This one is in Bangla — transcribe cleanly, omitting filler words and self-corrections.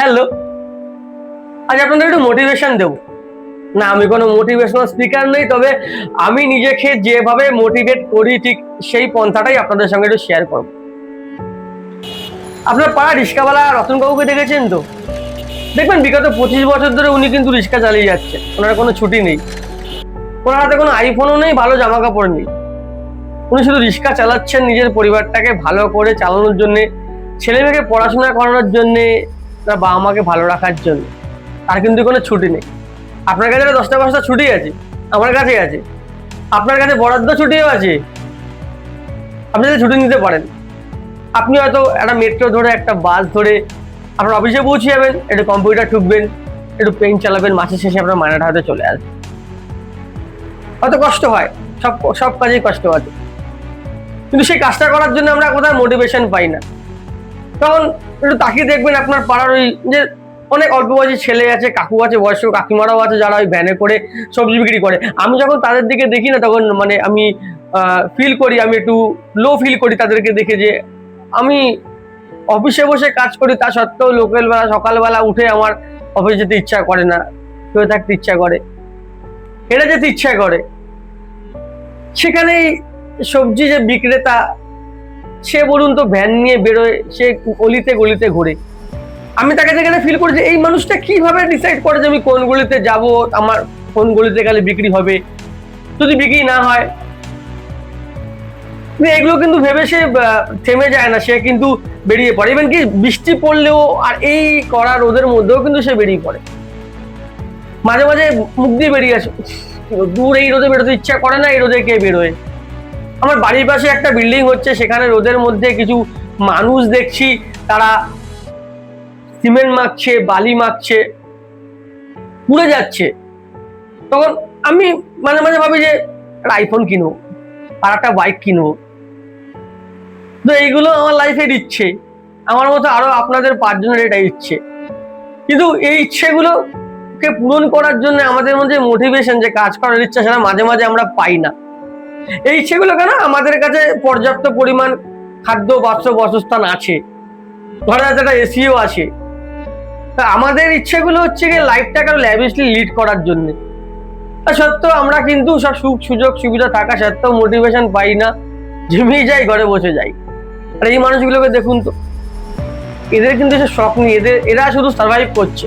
হ্যালো, আজ আপনাদের একটু মোটিভেশন দেবো। না, আমি কোনো মোটিভেশনাল স্পিকার নই, তবে আমি নিজেকে যেভাবে মোটিভেট করি ঠিক সেই পন্থাটাই আপনাদের সঙ্গে একটু শেয়ার করবো। আপনার পাড়া রিক্সাওয়ালা রতনবাবুকে দেখেছেন তো? দেখবেন বিগত 25 বছর ধরে উনি কিন্তু রিক্সা চালিয়ে যাচ্ছে, ওনার কোনো ছুটি নেই, ওনার হাতে কোনো আইফোনও নেই, ভালো জামা কাপড় নেই। উনি শুধু রিক্সা চালাচ্ছেন নিজের পরিবারটাকে ভালো করে চালানোর জন্যে, ছেলে মেয়েকে পড়াশোনা করানোর জন্যে, তার বাবা মাকে ভালো রাখার জন্য। তার কিন্তু কোনো ছুটি নেই। আপনার কাছে 10টা 5টা ছুটি আছে, আমার কাছে আছে, আপনার কাছে বরাদ্দ ছুটিও আছে। আপনি যদি ছুটি নিতে পারেন, আপনি হয়তো একটা মেট্রো ধরে, একটা বাস ধরে আপনার অফিসে পৌঁছে যাবেন, একটু কম্পিউটার ঠুকবেন, একটু পেন চালাবেন, মাসের শেষে আপনার মায়নাটা হয়তো চলে আসবে। হয়তো কষ্ট হয়, সব সব কাজেই কষ্ট আছে, কিন্তু সেই কাজটা করার জন্য আমরা কোথাও মোটিভেশন পাই না। তখন একটু তাকিয়ে দেখবেন আপনার পাড়ার ওই যে অনেক অল্প বয়সী ছেলে আছে, কাকু আছে, বয়স্ক কাকিমারাও আছে, যারা ওই ভ্যানে করে সবজি বিক্রি করে। আমি যখন তাদের দিকে দেখি না, তখন মানে আমি ফিল করি, আমি একটু লো ফিল করি তাদেরকে দেখে, যে আমি অফিসে বসে কাজ করি, তা সত্ত্বেও সকালবেলা উঠে আমার অফিসে যেতে ইচ্ছা করে না, শুয়ে থাকতে ইচ্ছা করে, হেঁটে যেতে ইচ্ছা করে। সেখানেই সবজি যে বিক্রেতা, সে বলুন তো ভ্যান নিয়ে বেরোয়, সে গলিতে গলিতে ঘুরে। আমি তাকে যেখানে ফিল করি যে এই মানুষটা কিভাবে ডিসাইড করে যে আমি কোন গলিতে যাব, আমার কোন গলিতে গেলে বিক্রি হবে, যদি বিক্রি না হয়। এগুলো কিন্তু ভেবে সে থেমে যায় না, সে কিন্তু বেরিয়ে পড়ে। ইভেন কি বৃষ্টি পড়লেও আর এই কড়া রোদের মধ্যেও কিন্তু সে বেরিয়ে পড়ে। মাঝে মাঝে মুখ দিয়ে বেরিয়ে আসে, দূর এই রোদে বেরোতে ইচ্ছা করে না, এই রোদে কে বেরোয়। আমার বাড়ির পাশে একটা বিল্ডিং হচ্ছে, সেখানে রোদের মধ্যে কিছু মানুষ দেখছি, তারা সিমেন্ট মাখছে, বালি মাখছে, পুড়ে যাচ্ছে। তখন আমি মাঝে মাঝে ভাবি যে একটা আইফোন কিনবো আর একটা বাইক কিনবো। তো এইগুলো আমার লাইফের ইচ্ছে, আমার মতো আরো আপনাদের 5 জনের এটা ইচ্ছে। কিন্তু এই ইচ্ছেগুলোকে পূরণ করার জন্য আমাদের মধ্যে মোটিভেশন, যে কাজ করার ইচ্ছা, সেটা মাঝে মাঝে আমরা পাই না। এই ইচ্ছেগুলো কেন? আমাদের কাছে পর্যাপ্ত পরিমাণ খাদ্য, বস্ত্র, বাসস্থান আছে, ঘরে একটা এসিও আছে। তা আমাদের ইচ্ছেগুলো হচ্ছে গিয়ে লাইফটাকে আরো ল্যাভিশলি লিড করার জন্য। তা সত্ত্বেও আমরা কিন্তু সব সুখ সুযোগ সুবিধা থাকা সত্ত্বেও মোটিভেশন পাই না, ঝিমিয়ে যাই, ঘরে বসে যাই। আর এই মানুষগুলোকে দেখুন তো, এদের কিন্তু সে শখ নেই, এরা শুধু সার্ভাইভ করছে।